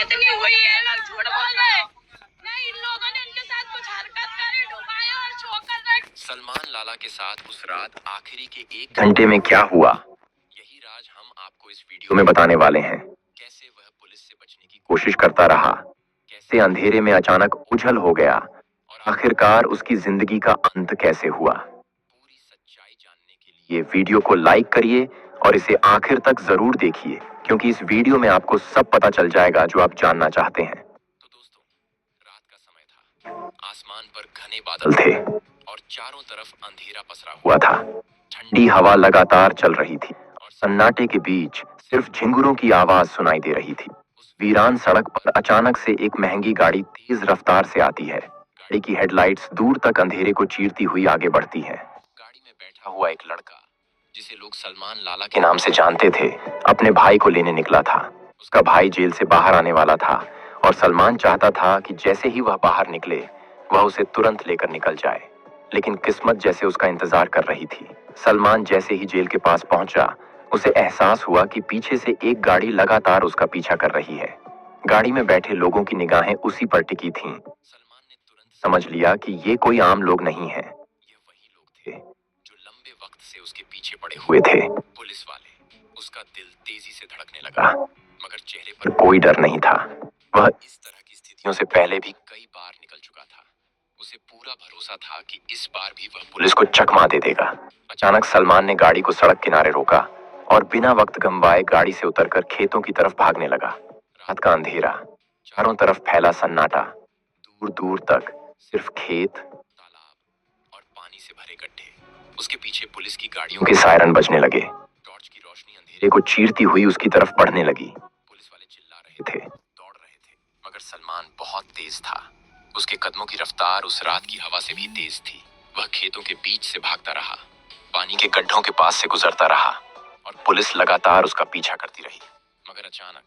इतनी हुई है, लोग झूठ बोल रहे हैं। नहीं, इन लोगों ने उनके साथ कुछ हरकत करी, डुबाया और छोकर रख। सलमान लाला के साथ उस रात आखिरी के 1 घंटे में क्या हुआ, यही राज हम आपको इस वीडियो में बताने वाले हैं। कैसे वह पुलिस से बचने की कोशिश करता रहा, कैसे अंधेरे में अचानक उछल हो गया और आखिरकार उसकी जिंदगी का अंत कैसे हुआ। पूरी सच्चाई जानने के लिए वीडियो को लाइक करिए और इसे आखिर तक जरूर देखिए, क्योंकि इस वीडियो में आपको सब पता चल जाएगा जो आप जानना चाहते हैं। तो दोस्तों, रात का समय था, आसमान पर घने बादल थे और चारों तरफ अंधेरा पसरा हुआ था। ठंडी हवा लगातार चल रही थी और सन्नाटे के बीच सिर्फ झिंगुरों की आवाज सुनाई दे रही थी। उस वीरान सड़क पर अचानक से एक महंगी गाड़ी तेज रफ्तार से आती है। गाड़ी की हेडलाइट्स दूर तक अंधेरे को चीरती हुई आगे बढ़ती है। गाड़ी में बैठा हुआ एक लड़का, जिसे लोग सलमान लाला के नाम से जानते थे, अपने भाई को लेने निकला था। उसका भाई जेल से बाहर आने वाला था और सलमान चाहता था कि जैसे ही वह बाहर निकले, वह उसे तुरंत लेकर निकल जाए। लेकिन किस्मत जैसे उसका इंतजार कर रही थी। सलमान जैसे ही जेल के पास पहुंचा, उसे एहसास हुआ कि पीछे से एक गाड़ी लगातार उसका पीछा कर रही है। गाड़ी में बैठे लोगों की निगाहें उसी पर टिकी थीं। सलमान ने तुरंत समझ लिया कि ये कोई आम लोग नहीं हैं। ये वही लोग थे जो लंबे वक्त से उसके पीछे पड़े हुए थे, पुलिस वाले। उसका दिल तेजी से धड़कने लगा, मगर चेहरे पर कोई डर नहीं था। वह इस तरह की स्थितियों से पहले भी कई बार निकल चुका था। उसे पूरा भरोसा था कि इस बार भी वह पुलिस को चकमा दे देगा। अचानक सलमान ने गाड़ी को सड़क किनारे रोका और बिना वक्त गंवाए गाड़ी से उतरकर खेतों की तरफ भागने लगा। रात का अंधेरा, चारों तरफ फैला सन्नाटा, दूर दूर तक सिर्फ खेत, तालाब और पानी से भरे गड्ढे। उसके पीछे पुलिस की गाड़ियों के सायरन बजने लगे। टॉर्च की रोशनी अंधेरे को चीरती हुई उसकी तरफ बढ़ने लगी। पुलिस वाले चिल्ला रहे थे, दौड़ रहे थे, मगर सलमान बहुत तेज था। उसके कदमों की रफ्तार उस रात की हवा से भी तेज थी। वह खेतों के बीच से भागता रहा, पानी के गड्ढों के पास से गुजरता रहा और पुलिस लगातार उसका पीछा करती रही। मगर अचानक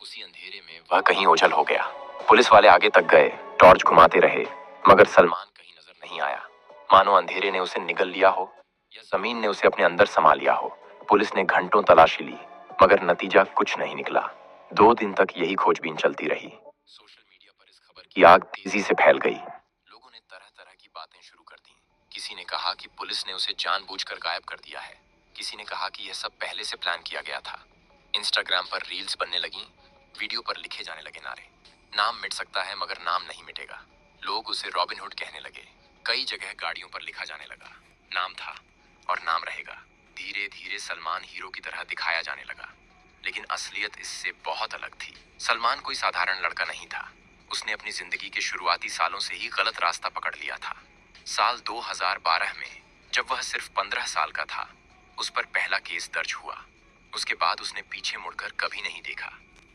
उसी अंधेरे में वह कहीं ओझल हो गया। पुलिस वाले आगे तक गए, टॉर्च घुमाते रहे, मगर सलमान कहीं नजर नहीं आया। मानो अंधेरे ने उसे निगल लिया हो या जमीन ने उसे अपने अंदर समा लिया हो। पुलिस ने घंटों तलाशी ली, मगर नतीजा कुछ नहीं निकला। 2 दिन तक यही खोजबीन चलती रही। सोशल मीडिया पर इस खबर की आग तेजी से फैल गई। लोगों ने तरह तरह की बातें शुरू कर दी। किसी ने कहा कि पुलिस ने उसे जानबूझकर गायब कर दिया है। किसी ने कहा कि यह सब पहले से प्लान किया गया था। इंस्टाग्राम पर रील्स बनने लगी, वीडियो पर लिखे जाने लगे नारे, नाम मिट सकता है मगर नाम नहीं मिटेगा। लोग उसे रॉबिन हुड कहने लगे। कई जगह गाड़ियों पर लिखा जाने लगा, नाम था और नाम रहेगा। धीरे धीरे सलमान हीरो की तरह दिखाया जाने लगा, लेकिन असलियत इससे बहुत अलग थी। सलमान कोई साधारण लड़का नहीं था। उसने अपनी जिंदगी के शुरुआती सालों से ही गलत रास्ता पकड़ लिया था। साल 2012 में जब वह सिर्फ 15 साल का था, उस पर पहला केस दर्ज हुआ। उसके बाद उसने पीछे मुड़कर कभी नहीं देखा।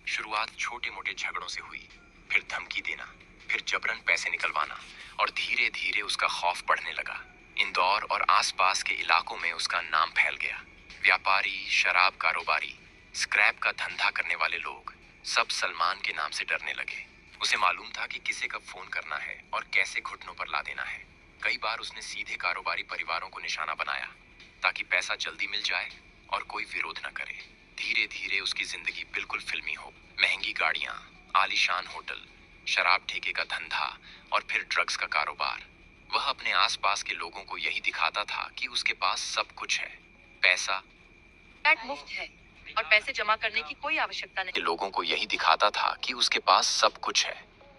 शुरुआत छोटे मोटे झगड़ों से हुई, फिर धमकी देना, फिर जबरन पैसे निकलवाना और धीरे धीरे उसका खौफ बढ़ने लगा। इंदौर और आसपास के इलाकों में उसका नाम फैल गया। व्यापारी, शराब कारोबारी, स्क्रैप का धंधा करने वाले लोग सब सलमान के नाम से डरने लगे। उसे मालूम था कि किसे कब फोन करना है और कैसे घुटनों पर ला देना है। कई बार उसने सीधे कारोबारी परिवारों को निशाना बनाया ताकि पैसा जल्दी मिल जाए और कोई विरोध न करे। धीरे धीरे उसकी जिंदगी बिल्कुल फिल्मी हो। महंगी गाड़ियां, आलीशान होटल, शराब ठेके का धंधा और फिर ड्रग्स का कारोबार। वह अपने आसपास के लोगों को यही दिखाता था कि उसके पास सब कुछ है। पैसा मुफ्त है और पैसे जमा करने की कोई आवश्यकता नहीं। लोगों को यही दिखाता था कि उसके पास सब कुछ है।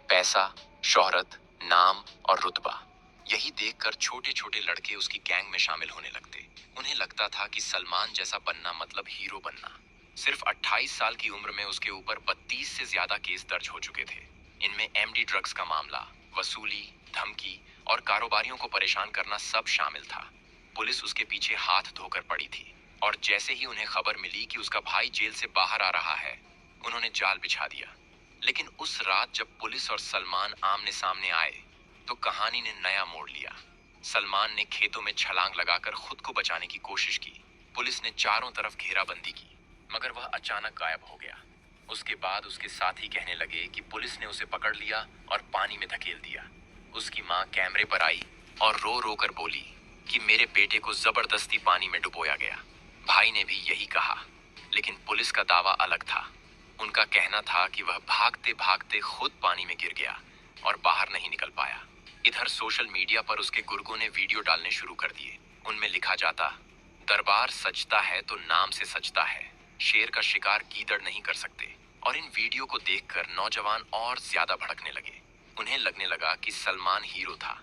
पैसा, शोहरत, नाम और रुतबा। यही देखकर छोटे छोटे लड़के उसकी गैंग में शामिल होने लगते। उन्हें लगता था कि सलमान जैसा बनना मतलब हीरो बनना। सिर्फ 28 साल की उम्र में उसके ऊपर 32 से ज्यादा केस दर्ज हो चुके थे। इनमें एमडी ड्रग्स का मामला, वसूली, धमकी और कारोबारियों को परेशान करना सब शामिल था। पुलिस उसके पीछे हाथ धोकर पड़ी थी और जैसे ही उन्हें खबर मिली कि उसका भाई जेल से बाहर आ रहा है, उन्होंने जाल बिछा दिया। लेकिन उस रात जब पुलिस और सलमान आमने सामने आए, तो कहानी ने नया मोड़ लिया। सलमान ने खेतों में छलांग लगाकर खुद को बचाने की कोशिश की। पुलिस ने चारों तरफ घेराबंदी की, मगर वह अचानक गायब हो गया। उसके बाद उसके साथी कहने लगे कि पुलिस ने उसे पकड़ लिया और पानी में धकेल दिया। उसकी माँ कैमरे पर आई और रो रो कर बोली कि मेरे बेटे को जबरदस्ती पानी में डुबोया गया। भाई ने भी यही कहा, लेकिन पुलिस का दावा अलग था। उनका कहना था कि वह भागते भागते खुद पानी में गिर गया और बाहर नहीं निकल पाया। इधर सोशल मीडिया पर उसके गुर्गों ने वीडियो डालने शुरू कर दिए। उनमें लिखा जाता, दरबार सजता है तो नाम से सजता है, शेर का शिकार गीदड़ नहीं कर सकते। और इन वीडियो को देखकर नौजवान और ज्यादा भड़कने लगे। उन्हें लगने लगा कि सलमान हीरो था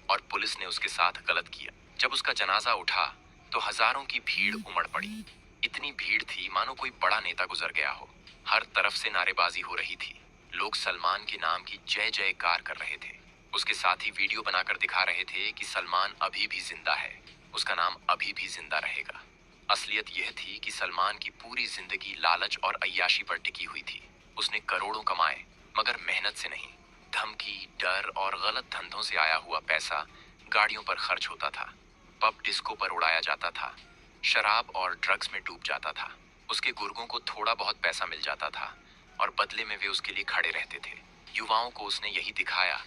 और पुलिस ने उसके साथ गलत किया। जब उसका जनाजा उठा तो हजारों की भीड़ उमड़ पड़ी। इतनी भीड़ थी मानो कोई बड़ा नेता गुजर गया हो। हर तरफ से नारेबाजी हो रही थी। लोग सलमान के नाम की जय जयकार कर रहे थे। उसके साथ ही वीडियो बनाकर दिखा रहे थे कि सलमान अभी भी जिंदा है, उसका नाम अभी भी जिंदा रहेगा। असलियत यह थी कि सलमान की पूरी जिंदगी लालच और अय्याशी पर टिकी हुई थी। उसने करोड़ों कमाए मगर मेहनत से नहीं। धमकी, डर और गलत धंधों से आया हुआ पैसा गाड़ियों पर खर्च होता था, पब डिस्को पर उड़ाया जाता था, शराब और ड्रग्स में डूब जाता था। उसके गुर्गों को थोड़ा बहुत पैसा मिल जाता था और बदले में वे उसके लिए खड़े रहते थे। युवाओं को उसने यही दिखाया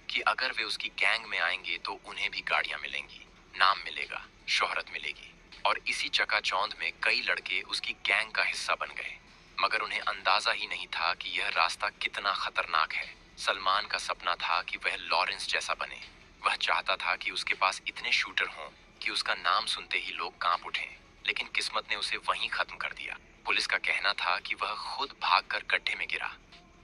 कि अगर वे उसकी गैंग में आएंगे तो उन्हें भी गाड़ियां मिलेंगी, नाम मिलेगा, शोहरत मिलेगी। और इसी चकाचौंध में कई लड़के उसकी गैंग का हिस्सा बन गए, मगर उन्हें अंदाजा ही नहीं था कि यह रास्ता कितना खतरनाक है। सलमान का सपना था कि वह लॉरेंस जैसा बने। वह चाहता था कि उसके पास इतने शूटर हों कि उसका नाम सुनते ही लोग कांप उठें, लेकिन किस्मत ने उसे वहीं खत्म कर दिया। पुलिस का कहना था कि वह खुद भागकर गड्ढे में गिरा,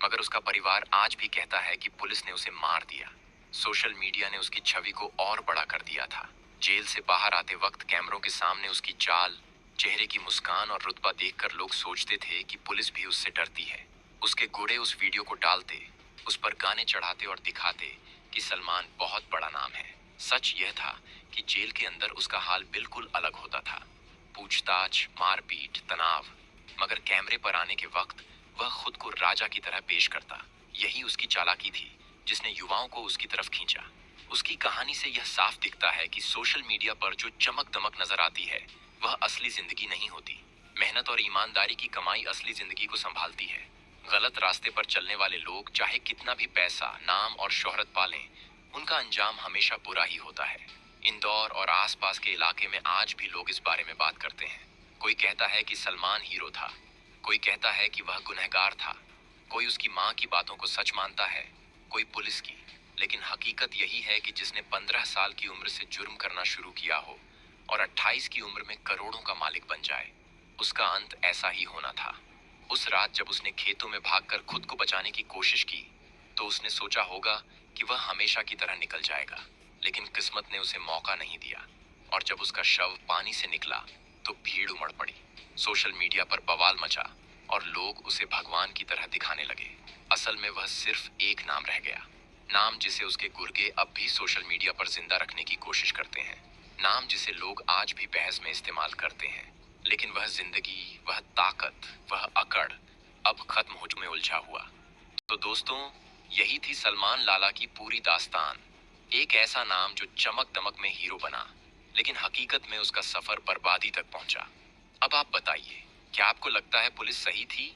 मगर उसका परिवार आज भी कहता है कि पुलिस ने उसे मार दिया। सोशल मीडिया ने उसकी छवि को और बड़ा कर दिया था। जेल से बाहर आते वक्त कैमरों के सामने उसकी चाल, चेहरे की मुस्कान और रुतबा देखकर लोग सोचते थे कि पुलिस भी उससे डरती है। उसके गुड़े उस वीडियो को डालते, उस पर गाने चढ़ाते और दिखाते कि सलमान बहुत बड़ा नाम है। सच यह था कि जेल के अंदर उसका हाल बिल्कुल अलग होता था। पूछताछ, मारपीट, तनाव, मगर कैमरे पर आने के वक्त वह खुद को राजा की तरह पेश करता। यही उसकी चालाकी थी जिसने युवाओं को उसकी तरफ खींचा। उसकी कहानी से यह साफ दिखता है कि सोशल मीडिया पर जो चमक दमक नजर आती है वह असली जिंदगी नहीं होती। मेहनत और ईमानदारी की कमाई असली जिंदगी को संभालती है। गलत रास्ते पर चलने वाले लोग चाहे कितना भी पैसा, नाम और शोहरत पालें, उनका अंजाम हमेशा बुरा ही होता है। इंदौर और आसपास के इलाके में आज भी लोग इस बारे में बात करते हैं। कोई कहता है कि सलमान हीरो था, कोई कहता है कि वह गुनहगार था, कोई उसकी माँ की बातों को सच मानता है, कोई पुलिस की। लेकिन हकीकत यही है कि जिसने 15 साल की उम्र से जुर्म करना शुरू किया हो और 28 की उम्र में करोड़ों का मालिक बन जाए, उसका अंत ऐसा ही होना था। उस रात जब उसने खेतों में भागकर खुद को बचाने की कोशिश की तो उसने सोचा होगा कि वह हमेशा की तरह निकल जाएगा, लेकिन किस्मत ने उसे मौका नहीं दिया। और जब उसका शव पानी से निकला तो भीड़ उमड़ पड़ी। सोशल मीडिया पर बवाल मचा और लोग उसे भगवान की तरह दिखाने लगे। असल में वह सिर्फ एक नाम रह गया, नाम जिसे उसके गुर्गे अब भी सोशल मीडिया पर जिंदा रखने की कोशिश करते हैं, नाम जिसे लोग आज भी बहस में इस्तेमाल करते हैं। लेकिन वह जिंदगी, वह ताकत, वह अकड़ अब खत्म हो में उलझा हुआ। तो दोस्तों, यही थी सलमान लाला की पूरी दास्तान। एक ऐसा नाम जो चमक दमक में हीरो बना, लेकिन हकीकत में उसका सफर बर्बादी तक पहुंचा। अब आप बताइए, क्या आपको लगता है पुलिस सही थी